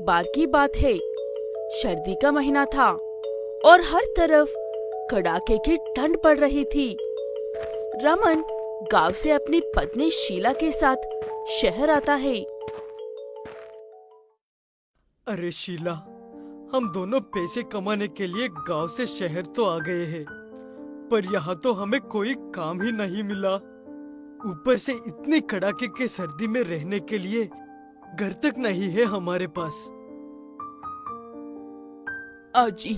बार की बात है। सर्दी का महीना था और हर तरफ कड़ाके की ठंड पड़ रही थी। रमन गांव से अपनी पत्नी शीला के साथ शहर आता है। अरे शीला, हम दोनों पैसे कमाने के लिए गांव से शहर तो आ गए हैं, पर यहाँ तो हमें कोई काम ही नहीं मिला। ऊपर से इतनी कड़ाके के सर्दी में रहने के लिए घर तक नहीं है हमारे पास। आजी,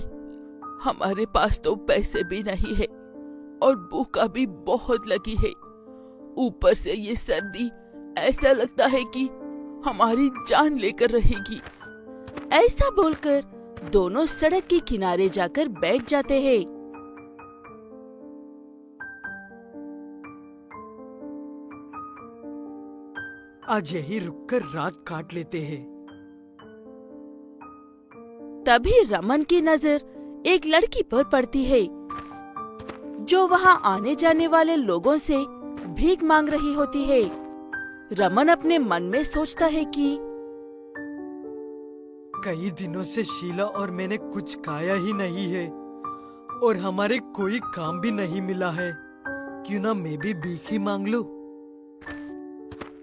हमारे पास तो पैसे भी नहीं है और भूख भी बहुत लगी है। ऊपर से ये सर्दी, ऐसा लगता है कि हमारी जान लेकर रहेगी। ऐसा बोलकर दोनों सड़क के किनारे जाकर बैठ जाते हैं। आज यही रुककर रात काट लेते हैं। तभी रमन की नजर एक लड़की पर पड़ती है जो वहां आने जाने वाले लोगों से भीख मांग रही होती है। रमन अपने मन में सोचता है कि कई दिनों से शीला और मैंने कुछ खाया ही नहीं है और हमारे कोई काम भी नहीं मिला है। क्यों ना मैं भी भीख ही मांग लूं?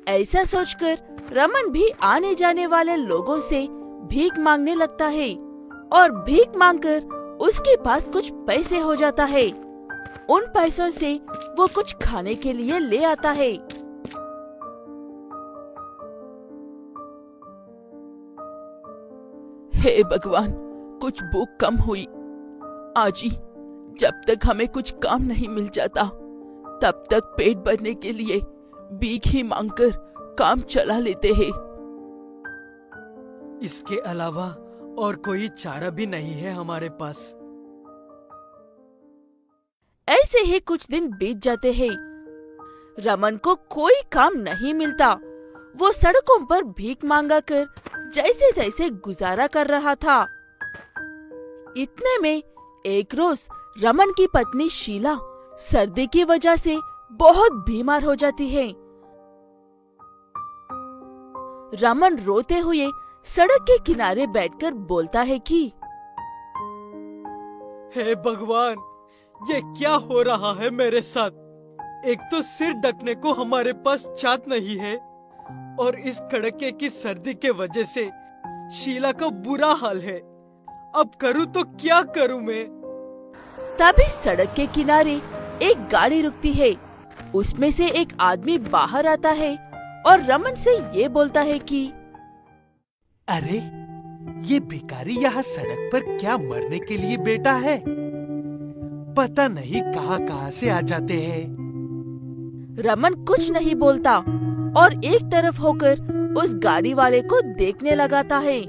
ऐसा सोचकर रमन भी आने जाने वाले लोगों से भीख मांगने लगता है और भीख मांगकर उसके पास कुछ पैसे हो जाता है। उन पैसों से वो कुछ खाने के लिए ले आता है। हे भगवान, कुछ भूख कम हुई। आजी, जब तक हमें कुछ काम नहीं मिल जाता तब तक पेट भरने के लिए भीख ही मांगकर काम चला लेते हैं। इसके अलावा और कोई चारा भी नहीं है हमारे पास। ऐसे ही कुछ दिन बीत जाते हैं। रमन को कोई काम नहीं मिलता। वो सड़कों पर भीख मांगा कर जैसे तैसे गुजारा कर रहा था। इतने में एक रोज रमन की पत्नी शीला सर्दी की वजह से बहुत बीमार हो जाती है। रमन रोते हुए सड़क के किनारे बैठकर बोलता है कि हे भगवान, ये क्या हो रहा है मेरे साथ? एक तो सिर ढकने को हमारे पास छात नहीं है और इस कड़के की सर्दी के वजह से शीला का बुरा हाल है। अब करूँ तो क्या करूँ मैं? तभी सड़क के किनारे एक गाड़ी रुकती है। उसमें से एक आदमी बाहर आता है और रमन से ये बोलता है कि अरे, ये भिखारी यहाँ सड़क पर क्या मरने के लिए बैठा है? पता नहीं कहाँ से आ जाते हैं। रमन कुछ नहीं बोलता और एक तरफ होकर उस गाड़ी वाले को देखने लगाता है।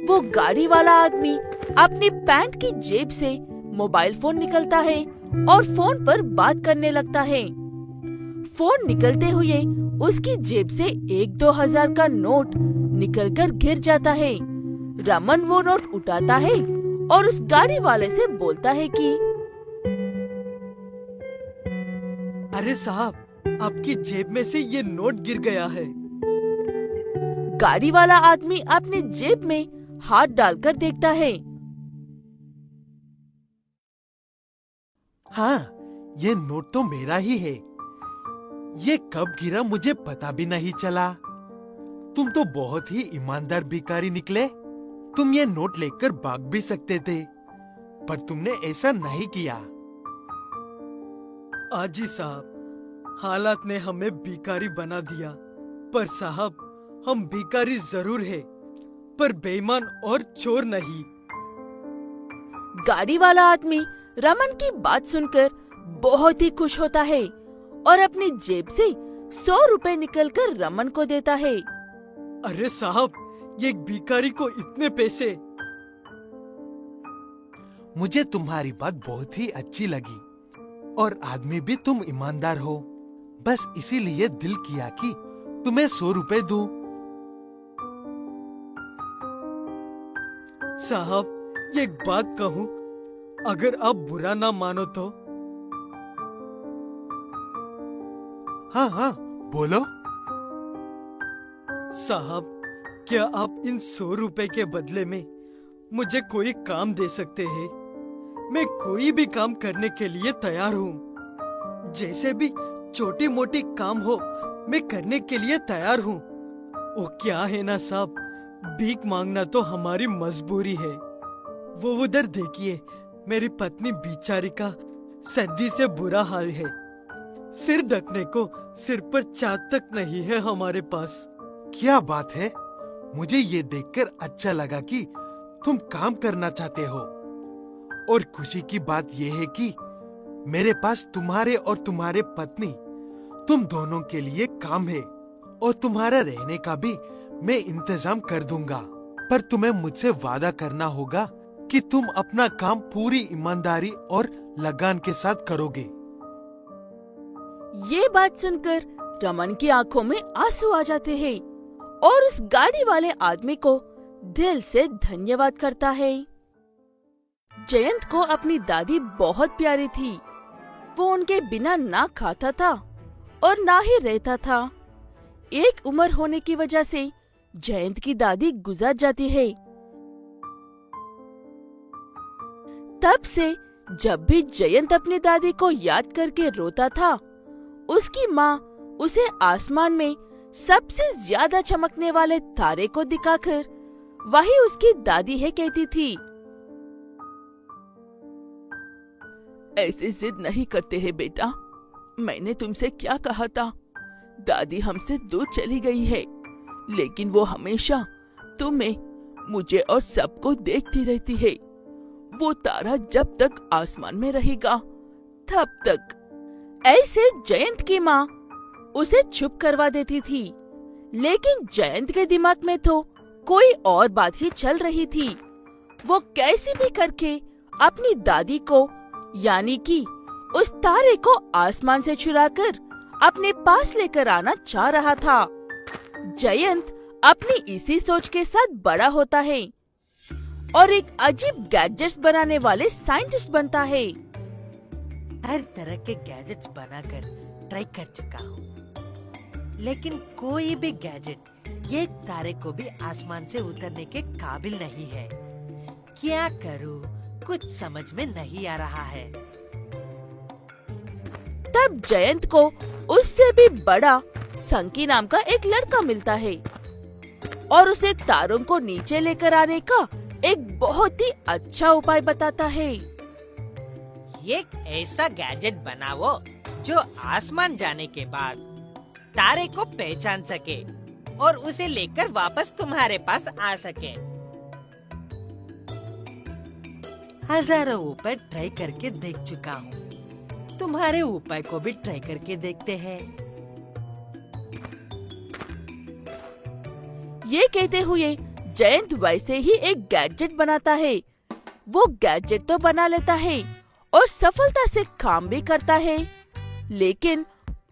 वो गाड़ी वाला आदमी अपनी पैंट की जेब से मोबाइल फोन निकलता है और फोन पर बात करने लगता है। फोन निकलते हुए उसकी जेब से 1-2 हजार का नोट निकलकर गिर जाता है। रमन वो नोट उठाता है और उस गाड़ी वाले से बोलता है कि अरे साहब, आपकी जेब में से ये नोट गिर गया है। गाड़ी वाला आदमी अपने जेब में हाथ डालकर देखता है। हाँ, ये नोट तो मेरा ही है। ये कब गिरा मुझे पता भी नहीं चला। तुम तो बहुत ही ईमानदार भिखारी निकले। तुम ये नोट लेकर भाग भी सकते थे, पर तुमने ऐसा नहीं किया। आजी साहब, हालात ने हमें भिखारी बना दिया। पर साहब, हम भिखारी जरूर है, पर बेईमान और चोर नहीं। गाड़ी वाला आदमी रमन की बात सुनकर बहुत ही खुश होता है और अपनी जेब से 100 रुपए निकलकर रमन को देता है। अरे साहब, ये एक भिखारी को इतने पैसे? मुझे तुम्हारी बात बहुत ही अच्छी लगी और आदमी भी तुम ईमानदार हो। बस इसीलिए दिल किया कि तुम्हें 100 रुपए दूं। साहब, ये एक बात कहूँ, अगर आप बुरा ना मानो तो? हाँ हाँ, बोलो। साहब, क्या आप इन 100 रुपए के बदले में मुझे कोई काम दे सकते हैं? मैं कोई भी काम करने के लिए तैयार हूँ। जैसे भी छोटी मोटी काम हो मैं करने के लिए तैयार हूँ। वो क्या है ना साहब, भीख मांगना तो हमारी मजबूरी है। वो उधर देखिए, मेरी पत्नी बेचारी का सर्दी से बुरा हाल है। सिर ढकने को सिर पर चादर तक नहीं है हमारे पास। क्या बात है, मुझे ये देखकर अच्छा लगा कि तुम काम करना चाहते हो। और खुशी की बात यह है कि मेरे पास तुम्हारे और तुम्हारे पत्नी तुम दोनों के लिए काम है, और तुम्हारा रहने का भी मैं इंतजाम कर दूंगा। पर तुम्हें मुझसे वादा करना होगा कि तुम अपना काम पूरी ईमानदारी और लगान के साथ करोगे। ये बात सुनकर रमन की आंखों में आंसू आ जाते हैं और उस गाड़ी वाले आदमी को दिल से धन्यवाद करता है। जयंत को अपनी दादी बहुत प्यारी थी। वो उनके बिना ना खाता था और ना ही रहता था। एक उम्र होने की वजह से जयंत की दादी गुजर जाती है। तब से जब भी जयंत अपनी दादी को याद करके रोता था, उसकी माँ उसे आसमान में सबसे ज्यादा चमकने वाले तारे को दिखाकर वही उसकी दादी है कहती थी। ऐसे जिद नहीं करते हैं बेटा, मैंने तुमसे क्या कहा था। दादी हमसे दूर चली गई है, लेकिन वो हमेशा तुम्हें, मुझे और सबको देखती रहती है। वो तारा जब तक आसमान में रहेगा तब तक। ऐसे जयंत की माँ उसे चुप करवा देती थी, लेकिन जयंत के दिमाग में तो कोई और बात ही चल रही थी। वो कैसी भी करके अपनी दादी को, यानी कि उस तारे को आसमान से चुराकर अपने पास लेकर आना चाह रहा था। जयंत अपनी इसी सोच के साथ बड़ा होता है और एक अजीब गैजेट्स बनाने वाले साइंटिस्ट बनता है। हर तरह के गैजेट्स बनाकर ट्राई कर चुका हूँ, लेकिन कोई भी गैजेट एक तारे को भी आसमान से उतरने के काबिल नहीं है। क्या करूँ, कुछ समझ में नहीं आ रहा है। तब जयंत को उससे भी बड़ा संकी नाम का एक लड़का मिलता है और उसे तारों को नीचे लेकर आने का एक बहुत ही अच्छा उपाय बताता है। एक ऐसा गैजेट बनाओ जो आसमान जाने के बाद तारे को पहचान सके और उसे लेकर वापस तुम्हारे पास आ सके। हजारों उपाय ट्राई करके देख चुका हूँ, तुम्हारे उपाय को भी ट्राई करके देखते हैं। ये कहते हुए जयंत वैसे ही एक गैजेट बनाता है। वो गैजेट तो बना लेता है और सफलता से काम भी करता है, लेकिन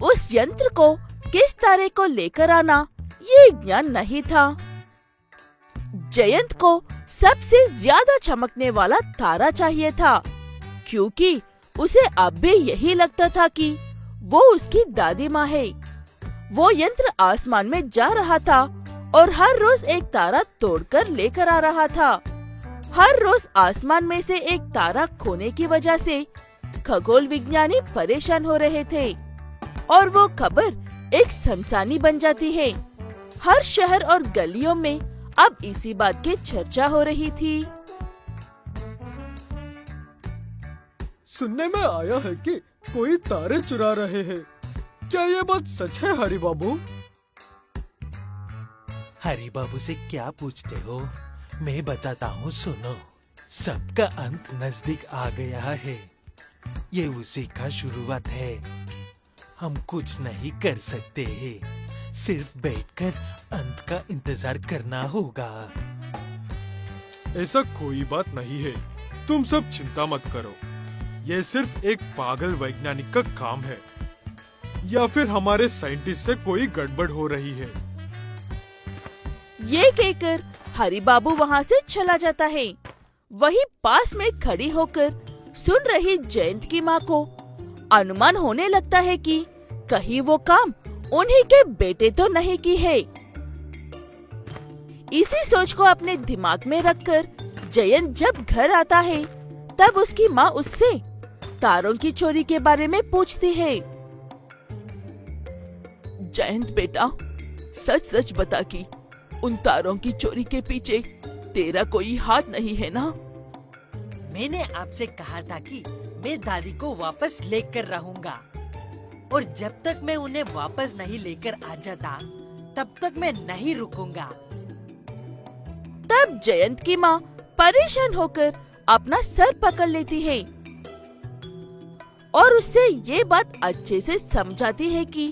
उस यंत्र को किस तारे को लेकर आना ये ज्ञान नहीं था। जयंत को सबसे ज्यादा चमकने वाला तारा चाहिए था, क्योंकि उसे अब भी यही लगता था कि वो उसकी दादी माँ है। वो यंत्र आसमान में जा रहा था और हर रोज एक तारा तोड़कर लेकर आ रहा था। हर रोज आसमान में से एक तारा खोने की वजह से खगोल विज्ञानी परेशान हो रहे थे और वो खबर एक सनसनी बन जाती है। हर शहर और गलियों में अब इसी बात की चर्चा हो रही थी। सुनने में आया है कि कोई तारे चुरा रहे हैं। क्या ये बात सच है हरी बाबू? हरी बाबू से क्या पूछते हो, मैं बताता हूँ, सुनो। सबका अंत नजदीक आ गया है, ये उसी का शुरुआत है। हम कुछ नहीं कर सकते हैं, सिर्फ बैठकर अंत का इंतजार करना होगा। ऐसा कोई बात नहीं है, तुम सब चिंता मत करो। ये सिर्फ एक पागल वैज्ञानिक का काम है, या फिर हमारे साइंटिस्ट से कोई गड़बड़ हो रही है। ये कहकर हरी बाबू वहाँ से चला जाता है। वही पास में खड़ी होकर सुन रही जयंत की माँ को अनुमान होने लगता है कि कहीं वो काम उन्हीं के बेटे तो नहीं की है। इसी सोच को अपने दिमाग में रखकर जयंत जब घर आता है तब उसकी माँ उससे तारों की चोरी के बारे में पूछती है। जयंत बेटा, सच सच बता कि उन तारों की चोरी के पीछे तेरा कोई हाथ नहीं है ना? मैंने आपसे कहा था कि मैं दादी को वापस लेकर रहूंगा और जब तक मैं उन्हें वापस नहीं लेकर आ जाता तब तक मैं नहीं रुकूंगा। तब जयंत की माँ परेशान होकर अपना सर पकड़ लेती है और उससे ये बात अच्छे से समझाती है कि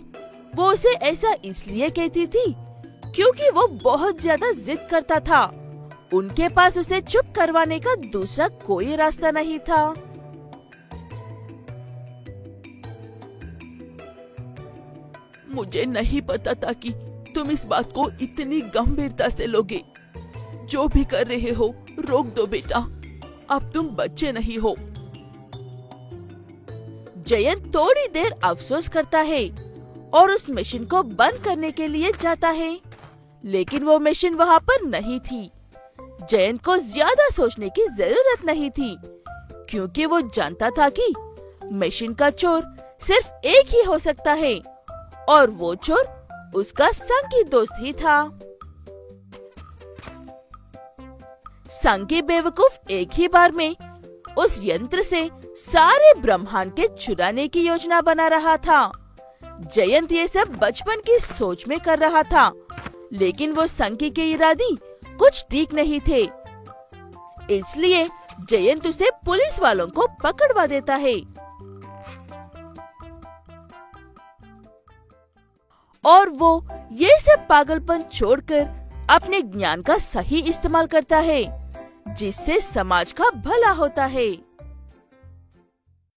वो उसे ऐसा इसलिए कहती थी क्योंकि वो बहुत ज्यादा जिद करता था। उनके पास उसे चुप करवाने का दूसरा कोई रास्ता नहीं था। मुझे नहीं पता था कि तुम इस बात को इतनी गंभीरता से लोगे। जो भी कर रहे हो रोक दो बेटा, अब तुम बच्चे नहीं हो। जयंत थोड़ी देर अफसोस करता है और उस मशीन को बंद करने के लिए जाता है, लेकिन वो मशीन वहाँ पर नहीं थी। जयंत को ज्यादा सोचने की जरूरत नहीं थी क्योंकि वो जानता था कि मशीन का चोर सिर्फ एक ही हो सकता है और वो चोर उसका संगी दोस्त ही था। संगी बेवकूफ एक ही बार में उस यंत्र से सारे ब्रह्मांड के चुराने की योजना बना रहा था। जयंत ये सब बचपन की सोच में कर रहा था, लेकिन वो संगी के इरादे कुछ ठीक नहीं थे। इसलिए जयंत उसे पुलिस वालों को पकड़वा देता है और वो ये सब पागलपन छोड़कर अपने ज्ञान का सही इस्तेमाल करता है, जिससे समाज का भला होता है।